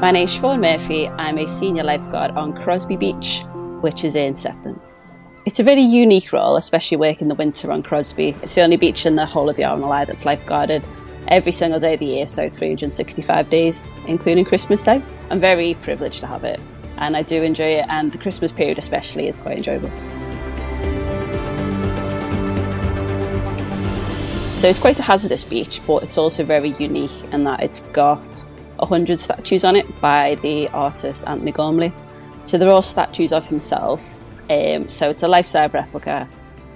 My name's Siobhan Murphy. I'm a senior lifeguard on Crosby Beach, which is in Sefton. It's a very unique role, especially working in the winter on Crosby. It's the only beach in the whole of the RNLI that's lifeguarded every single day of the year, so 365 days, including Christmas Day. I'm very privileged to have it, and I do enjoy it, and the Christmas period especially is quite enjoyable. So it's quite a hazardous beach, but it's also very unique in that it's got 100 statues on it by the artist Antony Gormley. So they're all statues of himself. So it's a life-size replica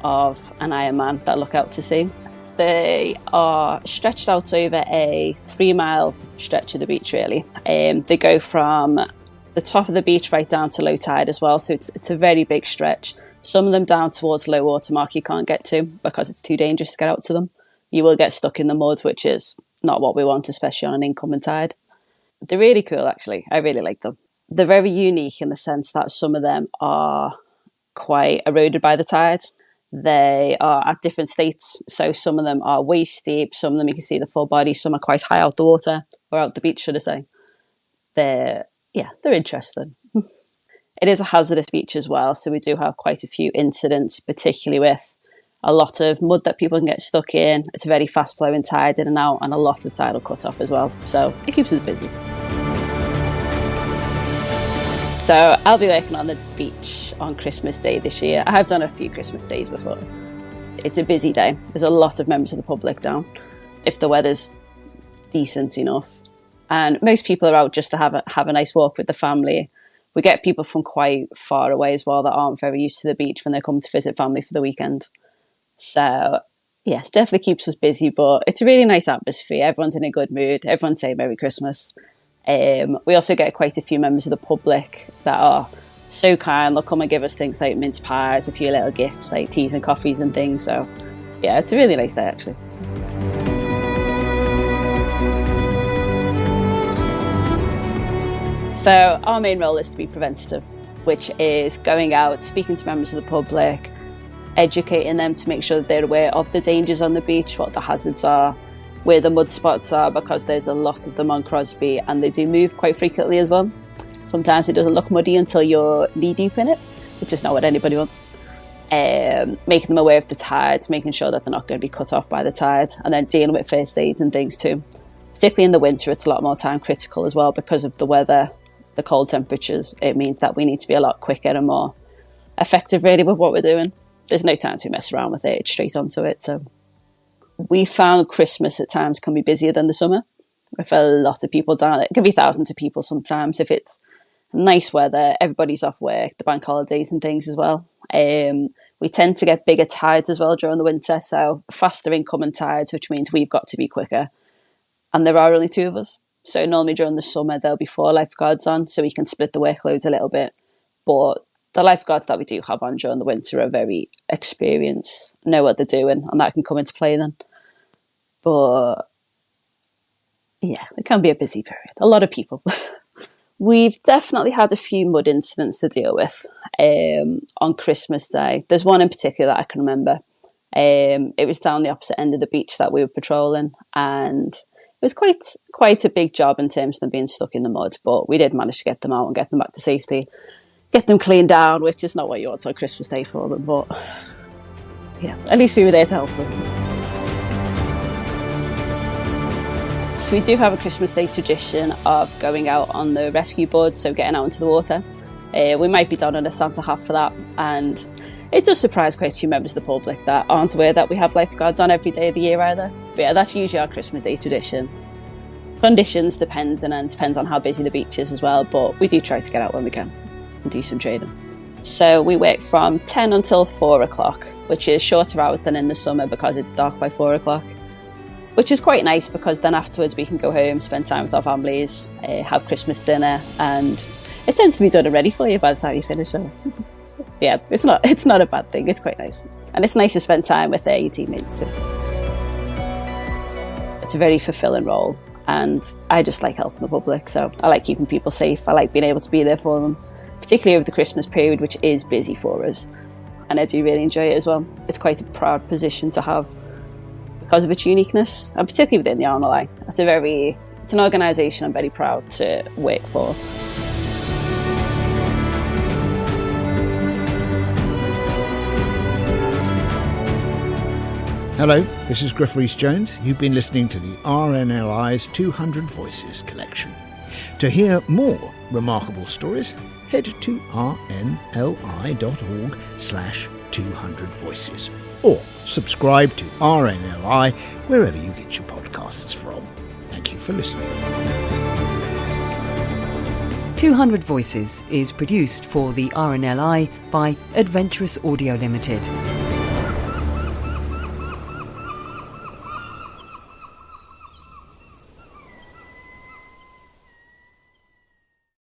of an Iron Man that I look out to see. They are stretched out over a 3-mile stretch of the beach, really. They go from the top of the beach right down to low tide as well, so it's a very big stretch. Some of them down towards low water mark you can't get to because it's too dangerous to get out to them. You will get stuck in the mud, which is not what we want, especially on an incoming tide. They're really cool, actually. I really like them. They're very unique in the sense that some of them are quite eroded by the tide. They are at different states. So some of them are waist deep. Some of them you can see the full body. Some are quite high out the water, or out the beach, should I say. They're interesting. It is a hazardous beach as well. So we do have quite a few incidents, particularly with a lot of mud that people can get stuck in. It's a very fast flowing tide in and out, and a lot of tidal cut off as well. So it keeps us busy. So I'll be working on the beach on Christmas Day this year. I have done a few Christmas days before. It's a busy day. There's a lot of members of the public down, if the weather's decent enough. And most people are out just to have a nice walk with the family. We get people from quite far away as well that aren't very used to the beach when they come to visit family for the weekend. So yes, definitely keeps us busy, but it's a really nice atmosphere. Everyone's in a good mood. Everyone's saying Merry Christmas. We also get quite a few members of the public that are so kind. They'll come and give us things like mince pies, a few little gifts like teas and coffees and things. So yeah, it's a really nice day actually. So our main role is to be preventative, which is going out, speaking to members of the public, educating them to make sure that they're aware of the dangers on the beach, what the hazards are, where the mud spots are, because there's a lot of them on Crosby and they do move quite frequently as well. Sometimes it doesn't look muddy until you're knee deep in it, which is not what anybody wants. Making them aware of the tides, making sure that they're not going to be cut off by the tide, and then dealing with first aids and things too. Particularly in the winter, it's a lot more time critical as well because of the weather, the cold temperatures. It means that we need to be a lot quicker and more effective really with what we're doing. There's no time to mess around with it, it's straight onto it. So we found Christmas at times can be busier than the summer with a lot of people down. It can be thousands of people sometimes if it's nice weather, everybody's off work, the bank holidays and things as well. We tend to get bigger tides as well during the winter, so faster incoming tides, which means we've got to be quicker. And there are only 2 of us. So normally during the summer there'll be 4 lifeguards on, so we can split the workloads a little bit. But the lifeguards that we do have on during the winter are very experienced, know what they're doing, and that can come into play then. But yeah, it can be a busy period. A lot of people. We've definitely had a few mud incidents to deal with on Christmas Day. There's one in particular that I can remember. It was down the opposite end of the beach that we were patrolling, and it was quite a big job in terms of them being stuck in the mud, but we did manage to get them out and get them back to safety. Get them cleaned down, which is not what you want on Christmas Day for them, but yeah, at least we were there to help them. So we do have a Christmas Day tradition of going out on the rescue board, so getting out into the water. We might be done on a Santa hat for that, and it does surprise quite a few members of the public that aren't aware that we have lifeguards on every day of the year either. But yeah, that's usually our Christmas Day tradition. Conditions depend, and depends on how busy the beach is as well, but we do try to get out when we can and do some training. So we work from 10 until 4 o'clock, which is shorter hours than in the summer because it's dark by 4 o'clock, which is quite nice because then afterwards we can go home, spend time with our families, have Christmas dinner, and it tends to be done and ready for you by the time you finish. So yeah, it's not a bad thing. It's quite nice, and it's nice to spend time with your teammates too. It's a very fulfilling role, and I just like helping the public. So I like keeping people safe. I like being able to be there for them, particularly over the Christmas period, which is busy for us, and I do really enjoy it as well. It's quite a proud position to have because of its uniqueness, and particularly within the RNLI. It's It's an organisation I'm very proud to work for. Hello, this is Griff Rhys-Jones. You've been listening to the RNLI's 200 Voices collection. To hear more remarkable stories, head to rnli.org/200voices or subscribe to RNLI wherever you get your podcasts from. Thank you for listening. 200 Voices is produced for the RNLI by Adventurous Audio Limited.